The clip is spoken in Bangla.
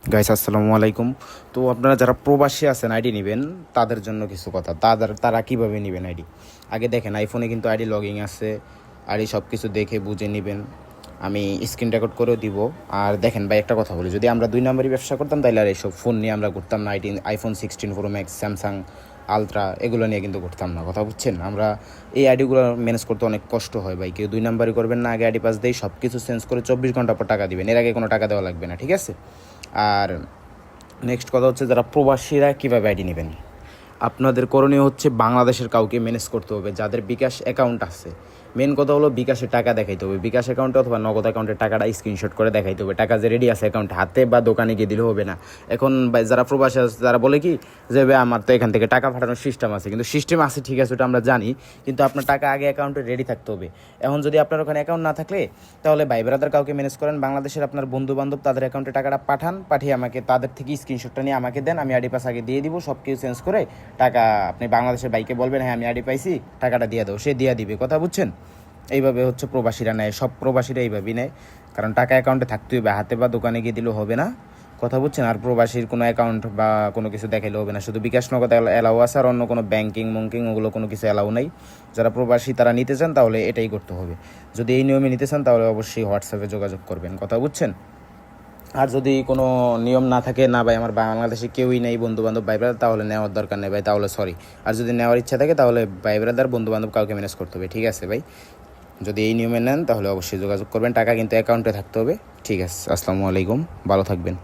গাইস আসসালামু আলাইকুম। তো আপনারা যারা প্রবাসী আছেন আইডি নেবেন তাদের জন্য কিছু কথা। তারা কীভাবে নেবেন আইডি? আগে দেখেন আইফোনে কিন্তু আইডি লগইন আছে। আইডি সব কিছু দেখে বুঝে নেবেন। আমি স্ক্রিন রেকর্ড করেও দিব। আর দেখেন ভাই, একটা কথা বলি, যদি আমরা 2 নম্বরই ব্যবসা করতাম তাহলে আর এইসব ফোন নিয়ে আমরা করতাম না। IPhone 16 pro max, Samsung ultra এগুলো নিয়ে কিন্তু করতাম না। কথা বুঝছেন? আমরা এই আইডিগুলো ম্যানেজ করতে অনেক কষ্ট হয় ভাই। কেউ 2 নম্বরই করবেন না, আগে আইডি পাস দিয়ে সব কিছু চেঞ্জ করে 24 ঘন্টা পর টাকা দিবেন। এর আগে কোনো টাকা দেওয়া লাগবে না, ঠিক আছে? আর নেক্সট কথা হচ্ছে, যারা প্রবাসীরা কীভাবে আইডি নেবেন? আপনাদের করণীয় হচ্ছে বাংলাদেশের কাউকে ম্যানেজ করতে হবে যাদের বিকাশ অ্যাকাউন্ট আছে। মেন কথা হলো বিকাশে টাকা দেখাইতে হবে। বিকাশ অ্যাকাউন্টে অথবা নগদ অ্যাকাউন্টে টাকাটা স্ক্রিনশট করে দেখাইতে হবে। টাকা যে রেডি আছে অ্যাকাউন্ট হাতে বা দোকানে গিয়ে দিলে হবে না। এখন যারা প্রবাসী আছে তারা বলে কি যে ভাই আমার তো এখান থেকে টাকা পাঠানোর সিস্টেম আছে, কিন্তু সিস্টেম আছে ঠিক আছে, ওটা আমরা জানি, কিন্তু আপনার টাকা আগে অ্যাকাউন্টে রেডি থাকতে হবে। এখন যদি আপনার ওখানে অ্যাকাউন্ট না থাকলে তাহলে ভাই ব্রাদার কাউকে ম্যানেজ করেন, বাংলাদেশের আপনার বন্ধু বান্ধব তাদের অ্যাকাউন্টে টাকাটা পাঠিয়ে আমাকে তাদের থেকে স্ক্রিনশটটা নিয়ে আমাকে দেন। আমি আইডি পাস আগে দিয়ে দিব, সব কিছু চেঞ্জ করে টাকা আপনি বাংলাদেশের বাইকে বলবেন হ্যাঁ আমি আইডি পাইছি, টাকাটা দিয়ে দাও, সে দিয়ে দিবে। কথা বুঝছেন? এইভাবে হচ্ছে প্রবাসীরা নেয়, সব প্রবাসীরা এইভাবেই নেয়। কারণ টাকা অ্যাকাউন্টে থাকতে হবে, হাতে বা দোকানে গিয়ে দিলেও হবে না। কথা বুঝছেন? আর প্রবাসীর কোনো অ্যাকাউন্ট বা কোনো কিছু দেখাইলে হবে না, শুধু বিকাশ নগদ অ্যালাউ আছে, আর অন্য কোনো ব্যাঙ্কিং ওগুলো কোনো কিছু অ্যালাউ নেই। যারা প্রবাসী তারা নিতে চান তাহলে এটাই করতে হবে। যদি এই নিয়মে নিতে চান তাহলে অবশ্যই হোয়াটসঅ্যাপে যোগাযোগ করবেন। কথা বুঝছেন? আর যদি কোনো নিয়ম না থাকে, না ভাই আমার বাংলাদেশে কেউই নেই বন্ধু বান্ধব ভাই ব্রাদার, তাহলে নেওয়ার দরকার নেই ভাই, তাহলে সরি। আর যদি নেওয়ার ইচ্ছা থাকে তাহলে ভাই ব্রাদার বন্ধু বান্ধব কাউকে ম্যানেজ করতে হবে, ঠিক আছে ভাই? যদি এই নিয়মে নেন তাহলে অবশ্যই যোগাযোগ করবেন। টাকা কিন্তু অ্যাকাউন্টে থাকতে হবে, ঠিক আছে? আসসালামু আলাইকুম, ভালো থাকবেন।